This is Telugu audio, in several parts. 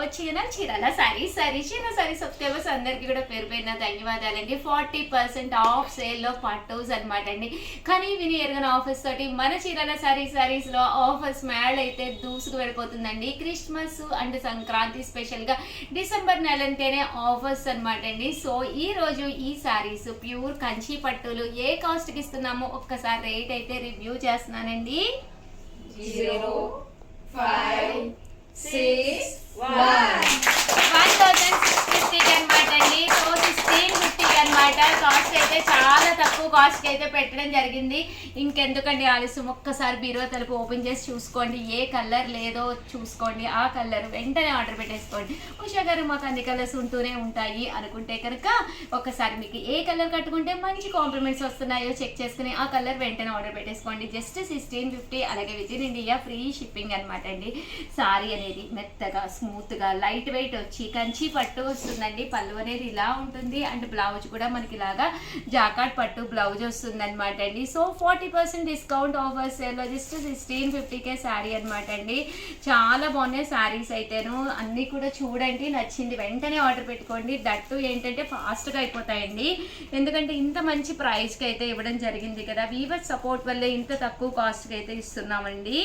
వచ్చిన చీరాల సారీ చిన్న సారీ సబ్స్క్రైబర్స్ అందరికీ కూడా పేరు పేరున ధన్యవాదాలండి. 40% ఆఫ్ సేల్లో పట్టోస్ అనమాట అండి. కానీ విని ఎరగని ఆఫర్స్ తోటి మన చీరాల సారీస్ లో ఆఫర్స్ మేళ అయితే దూసుకు వెళ్ళిపోతుందండి. క్రిస్మస్ అండ్ సంక్రాంతి స్పెషల్ గా డిసెంబర్ నెల అంటేనే ఆఫర్స్ అనమాట అండి. సో ఈ రోజు ఈ సారీస్ ప్యూర్ కంచి పట్టులు ఏ కాస్ట్ కి ఇస్తున్నామో ఒక్కసారి రేట్ అయితే రివ్యూ చేస్తున్నానండి. 1650 అనమాట అండి. సో 1650 అనమాట. కాస్ట్ అయితే చాలా తక్కువ కాస్ట్ అయితే పెట్టడం జరిగింది. ఇంకెందుకండి ఆలస్యం, ఒక్కసారి బీరువా తలుపు ఓపెన్ చేసి చూసుకోండి. ఏ కలర్ లేదో చూసుకోండి, ఆ కలర్ వెంటనే ఆర్డర్ పెట్టేసుకోండి. ఉషా గారు మాకు అన్ని కలర్స్ ఉంటూనే ఉంటాయి అనుకుంటే కనుక ఒకసారి మీకు ఏ కలర్ కట్టుకుంటే మంచి కాంప్లిమెంట్స్ వస్తున్నాయో చెక్ చేసుకుని ఆ కలర్ వెంటనే ఆర్డర్ పెట్టేసుకోండి. జస్ట్ 1650. అలాగే with in India free shipping అనమాట అండి. సారీ అనేది మెత్తగా స్మూత్గా లైట్ వెయిట్ వచ్చి కంచి పట్టు వస్తుందండి. పళ్ళు అనేది ఇలా ఉంటుంది అండ్ బ్లౌజ్ కూడా మనకి ఇలాగా జాకాట్ పట్టు బ్లౌజ్ వస్తుంది అనమాట అండి. సో 40% డిస్కౌంట్ ఆఫర్ సేల్ లో జస్ట్ 1650కే శారీ అనమాట అండి. చాలా బాగున్నాయి శారీస్ అయితేను. అన్నీ కూడా చూడండి, నచ్చింది వెంటనే ఆర్డర్ పెట్టుకోండి. దట్టు ఏంటంటే ఫాస్ట్గా అయిపోతాయండి. ఎందుకంటే ఇంత మంచి ప్రైస్కి అయితే ఇవ్వడం జరిగింది కదా. వీవర్స్ సపోర్ట్ వల్లే ఇంత తక్కువ కాస్ట్కి అయితే ఇస్తున్నామండి.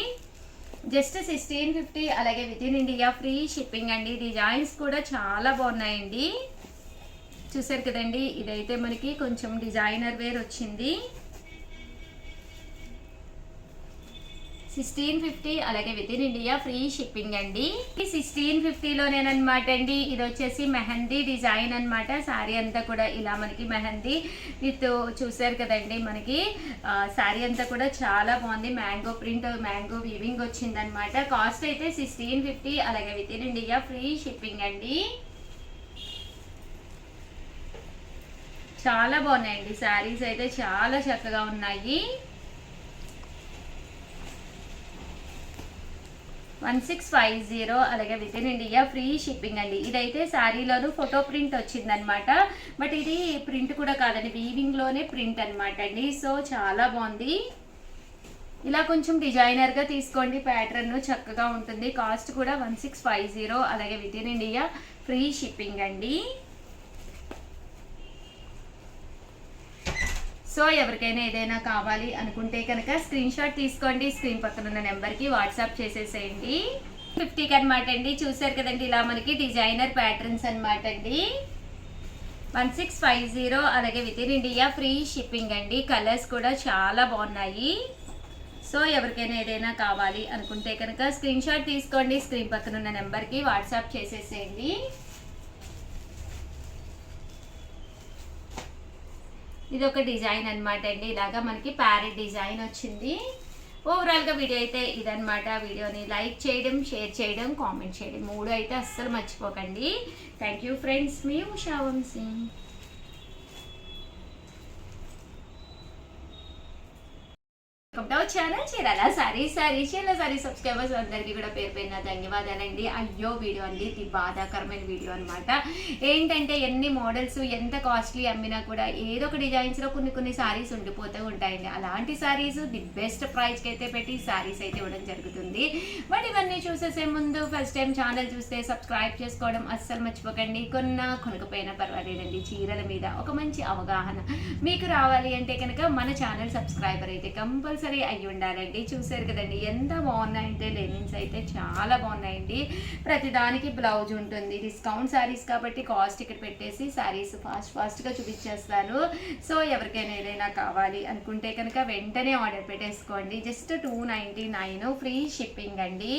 జస్ట్ 1650. అలాగే with in India free shipping అండి. డిజైన్స్ కూడా చాలా బాగున్నాయండి. చూసారు కదండి, ఇదైతే మనకి కొంచెం డిజైనర్ వేర్ వచ్చింది. 1650. అలాగే with in India free shipping అండి. 1650లోనేనమాట అండి. ఇది వచ్చేసి మెహందీ డిజైన్ అనమాట. శారీ అంతా కూడా ఇలా మనకి మెహందీ విత్ చూసారు కదండి, మనకి శారీ అంతా కూడా చాలా బాగుంది. మ్యాంగో ప్రింట్, మ్యాంగో వీవింగ్ వచ్చిందనమాట. కాస్ట్ అయితే 1650. అలాగే with in India free shipping అండి. చాలా బాగున్నాయండి శారీస్ అయితే, చాలా చక్కగా ఉన్నాయి. 1650. అలాగే with in India free shipping అండి. ఇదైతే శారీలోను ఫోటో ప్రింట్ వచ్చిందనమాట. బట్ ఇది ప్రింట్ కూడా కాదండి, వీవింగ్లోనే ప్రింట్ అనమాట అండి. సో చాలా బాగుంది. ఇలా కొంచెం డిజైనర్గా తీసుకోండి, ప్యాటర్న్ చక్కగా ఉంటుంది. కాస్ట్ కూడా 1650. అలాగే with in India free shipping అండి. సో ఎవరికైనా ఏదైనా కావాలి అనుకుంటే కనుక స్క్రీన్ షాట్ తీసుకోండి, స్క్రీన్ పక్కన ఉన్న నెంబర్కి వాట్సాప్ చేసేసేయండి. 50కి అనమాట అండి. చూసారు కదండి, ఇలా మనకి డిజైనర్ ప్యాటర్న్స్ అనమాట అండి. 1650. అలాగే with in India free shipping అండి. కలర్స్ కూడా చాలా బాగున్నాయి. సో ఎవరికైనా ఏదైనా కావాలి అనుకుంటే కనుక స్క్రీన్ షాట్ తీసుకోండి, స్క్రీన్ పక్కన ఉన్న నెంబర్కి వాట్సాప్ చేసేసేయండి. ఇది ఒక డిజైన్ అనమాట అండి. ఇలాగా మనకి ప్యారెట్ డిజైన్ వచ్చింది. ఓవరాల్గా వీడియో అయితే ఇదనమాట. వీడియోని లైక్ చేయడం, షేర్ చేయడం, కామెంట్ చేయడం 3 అయితే అస్సలు మర్చిపోకండి. Thank you friends. మీ ఉషా వంశీ. ఛానల్ చీరాల సారీ సబ్స్క్రైబర్స్ అందరికీ కూడా పేరు పేరున ధన్యవాదాలండి. అయ్యో వీడియో అండి, ఇది బాధాకరమైన వీడియో అనమాట. ఏంటంటే ఎన్ని మోడల్స్ ఎంత కాస్ట్లీ అమ్మినా కూడా ఏదో ఒక డిజైన్స్లో కొన్ని సారీస్ ఉండిపోతూ ఉంటాయండి. అలాంటి సారీస్ ది బెస్ట్ ప్రైస్కి అయితే పెట్టి సారీస్ అయితే ఇవ్వడం జరుగుతుంది. బట్ ఇవన్నీ చూసేసే ముందు ఫస్ట్ టైం ఛానల్ చూస్తే సబ్స్క్రైబ్ చేసుకోవడం అస్సలు మర్చిపోకండి. కొనకపోయినా పర్వాలేదండి, చీరల మీద ఒక మంచి అవగాహన మీకు రావాలి అంటే కనుక మన ఛానల్ సబ్స్క్రైబర్ అయితే కంపల్సరీ అయ్యి ఉండాలండి. చూసారు కదండి ఎంత బాగున్నాయంటే లెనిన్స్ అయితే చాలా బాగున్నాయండి. ప్రతిదానికి బ్లౌజ్ ఉంటుంది. డిస్కౌంట్ శారీస్ కాబట్టి కాస్ట్ ఇక్కడ పెట్టేసి శారీస్ ఫాస్ట్గా చూపించేస్తాను. సో ఎవరికైనా ఏదైనా కావాలి అనుకుంటే కనుక వెంటనే ఆర్డర్ పెట్టేసుకోండి. జస్ట్ 299 ఫ్రీ షిప్పింగ్ అండి.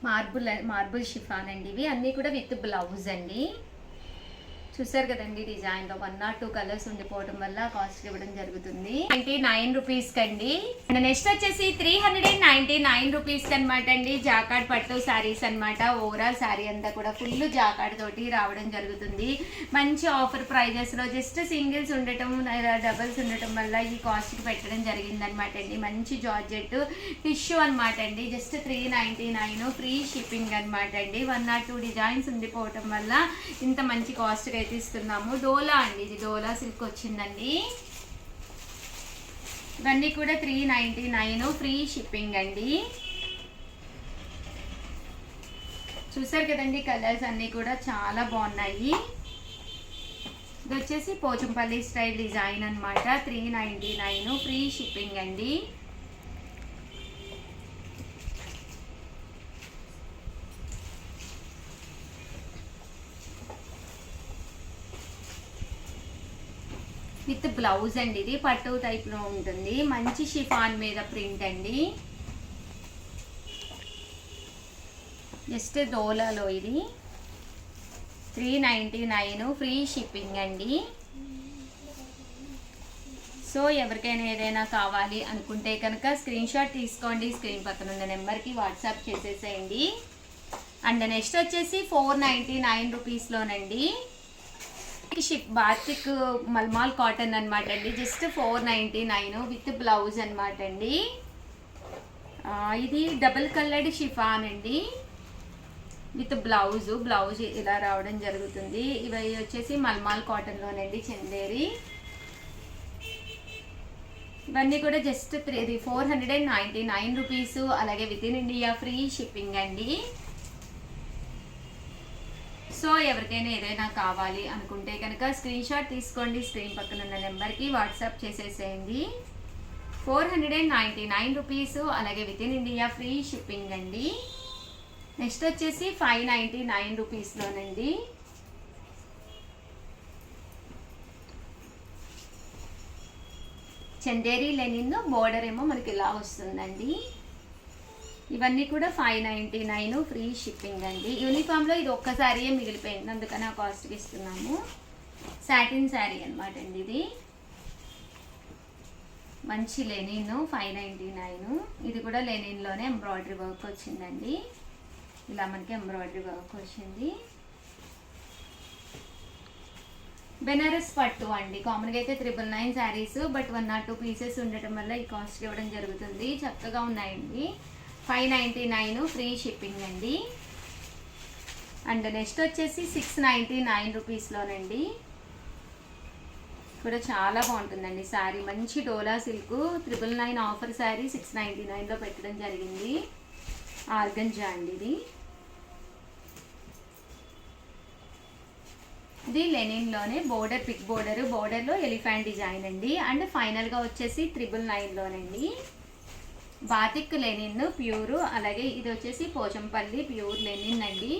మార్బుల్ షిఫాన్ అండి. ఇవి అన్నీ కూడా విత్ బ్లౌజ్ అండి. చూసారు కదండి, డిజైన్లో 1 or 2 కలర్స్ ఉండిపోవడం వల్ల కాస్ట్ ఇవ్వడం జరుగుతుంది. 99 రూపీస్ కండి. నెక్స్ట్ వచ్చేసి 399 రూపీస్ అనమాట అండి. జాకాట్ పట్టు శారీస్ అనమాట. ఓవరాల్ శారీ అంతా కూడా ఫుల్ జాకాట్ తోటి రావడం జరుగుతుంది. మంచి ఆఫర్ ప్రైజెస్లో జస్ట్ సింగిల్స్ ఉండటం, డబల్స్ ఉండటం వల్ల ఈ కాస్ట్కి పెట్టడం జరిగింది అనమాట అండి. మంచి జార్జెట్ టిష్యూ అనమాట అండి. జస్ట్ 399 ఫ్రీ షిప్పింగ్ అనమాట అండి. 1 or 2 డిజైన్స్ ఉండిపోవటం వల్ల ఇంత మంచి కాస్ట్కి అయితే ఇస్తున్నాము. డోలా అండి, ఇది డోలా సిల్క్ వచ్చిందండి. ఇవన్నీ కూడా 399 ఫ్రీ షిప్పింగ్ అండి. చూసారు కదండి, కలర్స్ అన్నీ కూడా చాలా బాగున్నాయి. ఇది వచ్చేసి పోచంపల్లి స్టైల్ డిజైన్ అనమాట. 399 ఫ్రీ షిప్పింగ్ అండి. విత్ బ్లౌజ్ అండి. ఇది పట్టు టైప్ లో ఉంటుంది. మంచి షిఫాన్ మీద ప్రింట్ అండి. జస్ట్ డోలాలో ఇది 399 ఫ్రీ షిప్పింగ్ అండి. సో ఎవరికైనా ఏదైనా కావాలి అనుకుంటే కనుక స్క్రీన్ షాట్ తీసుకోండి, స్క్రీన్ పక్కన ఉన్న నెంబర్కి వాట్సాప్ చేసేసేయండి. అండ్ నెక్స్ట్ వచ్చేసి 499 రూపీస్లోనండి. బాతిక్ మల్మాల్ కాటన్ అనమాట అండి. జస్ట్ 499 విత్ బ్లౌజ్ అనమాట అండి. ఇది డబుల్ కలర్డ్ షిఫాన్ అండి విత్ బ్లౌజ్ ఇలా రావడం జరుగుతుంది. ఇవి వచ్చేసి మల్మాల్ కాటన్లోనండి, చందేరి. ఇవన్నీ కూడా జస్ట్ 499 రూపీస్. అలాగే with in India free shipping అండి. సో ఎవరికైనా ఏదైనా కావాలి అనుకుంటే కనుక స్క్రీన్ షాట్ తీసుకోండి, స్క్రీన్ పక్కన ఉన్న నెంబర్కి వాట్సాప్ చేసేసేయండి. 499 రూపీస్. అలాగే with in India free shipping అండి. నెక్స్ట్ వచ్చేసి 599 రూపీస్లోనండి. చందేరి లెనిన్, బోర్డర్ ఏమో మనకి ఇలా వస్తుందండి. ఇవన్నీ కూడా 599 ఫ్రీ షిప్పింగ్ అండి. యూనిఫామ్లో ఇది ఒక్కసారియే మిగిలిపోయింది, అందుకని ఆ కాస్ట్కి ఇస్తున్నాము. సాటిన్ శారీ అనమాట అండి ఇది. మంచి లెనిన్ 599. ఇది కూడా లెనిన్లోనే ఎంబ్రాయిడరీ వర్క్ వచ్చిందండి. ఇలా మనకి ఎంబ్రాయిడరీ వర్క్ వచ్చింది. బెనారస్ పట్టు అండి. కామన్గా అయితే 999 శారీస్, బట్ 1 or 2 పీసెస్ ఉండటం వల్ల ఈ కాస్ట్ ఇవ్వడం జరుగుతుంది. చక్కగా ఉన్నాయండి. 599 ఫ్రీ షిప్పింగ్ అండి. అండ్ నెక్స్ట్ వచ్చేసి 699 రూపీస్లోనండి. కూడా చాలా బాగుంటుందండి శారీ. మంచి డోలా సిల్క్ 999 ఆఫర్ శారీ 699లో పెట్టడం జరిగింది. ఆర్గంజా అండి ఇది. ఇది లెనిన్లోనే బోర్డర్, పిక్ బోర్డర్లో ఎలిఫెంట్ డిజైన్ అండి. అండ్ ఫైనల్గా వచ్చేసి 999లోనండి. Batik Lenin pure. అలాగే ఇది వచ్చేసి పోచంపల్లి ప్యూర్ లెనిన్ అండి.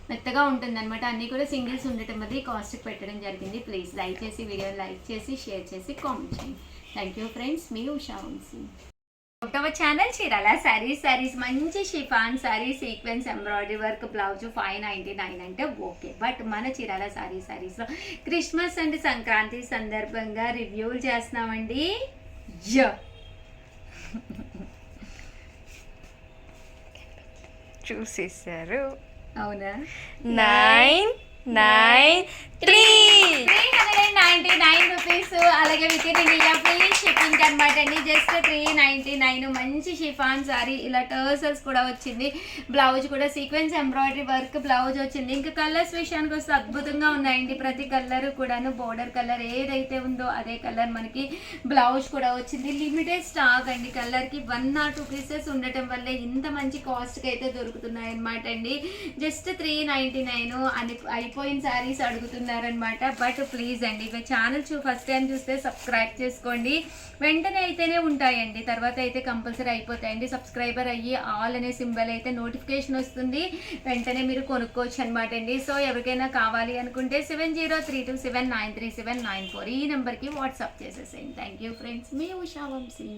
మెత్తగా ఉంటుంది అనమాట. అన్నీ కూడా సింగిల్స్ ఉండటం వల్ల కాస్ట్కి పెట్టడం జరిగింది. ప్లీజ్ దయచేసి వీడియోని లైక్ చేసి షేర్ చేసి కామెంట్ చేయండి. థ్యాంక్ యూ ఫ్రెండ్స్, మీ ఉషా వంశీ. ఒకటవ ఛానల్ చీరాల శారీస్ మంచి chiffon sari, sequence embroidery work, blouse 599 అంటే ఓకే. బట్ మన చీరాల శారీస్లో క్రిస్మస్ అండ్ సంక్రాంతి సందర్భంగా రివ్యూలు చేస్తున్నామండి. చూసేసారు. అవునా? 399 రూపీస్. అలాగే with in India free shipping అనమాట అండి. జస్ట్ 399. మంచి షిఫాన్ సారీ. ఇలా టర్సల్స్ కూడా వచ్చింది. బ్లౌజ్ కూడా సీక్వెన్స్ ఎంబ్రాయిడరీ వర్క్ బ్లౌజ్ వచ్చింది. ఇంకా కలర్స్ విషయానికి వస్తే అద్భుతంగా ఉన్నాయండి. ప్రతి కలర్ కూడాను బోర్డర్ కలర్ ఏదైతే ఉందో అదే కలర్ మనకి బ్లౌజ్ కూడా వచ్చింది. లిమిటెడ్ స్టాక్ అండి. కలర్కి 1 or 2 పీసెస్ ఉండటం వల్లే ఇంత మంచి కాస్ట్కి అయితే దొరుకుతున్నాయి అనమాట అండి. జస్ట్ 399 అని అయిపోయిన శారీస్ అడుగుతున్నారనమాట. బట్ ప్లీజ్ అండి, ఇవి ఛానల్ ఫస్ట్ టైం చూస్తే సబ్స్క్రైబ్ చేసుకోండి. వెంటనే అయితేనే ఉంటాయండి, తర్వాత అయితే కంపల్సరీ అయిపోతాయండి. సబ్స్క్రైబర్ అయ్యి ఆల్ అనే సింబల్ అయితే నోటిఫికేషన్ వస్తుంది, వెంటనే మీరు కొనుక్కోవచ్చు అనమాట అండి. సో ఎవరికైనా కావాలి అనుకుంటే 7032793794 ఈ నెంబర్కి వాట్సాప్ చేసేసేయండి. థ్యాంక్ యూ ఫ్రెండ్స్, మీ ఉషా వంశీ.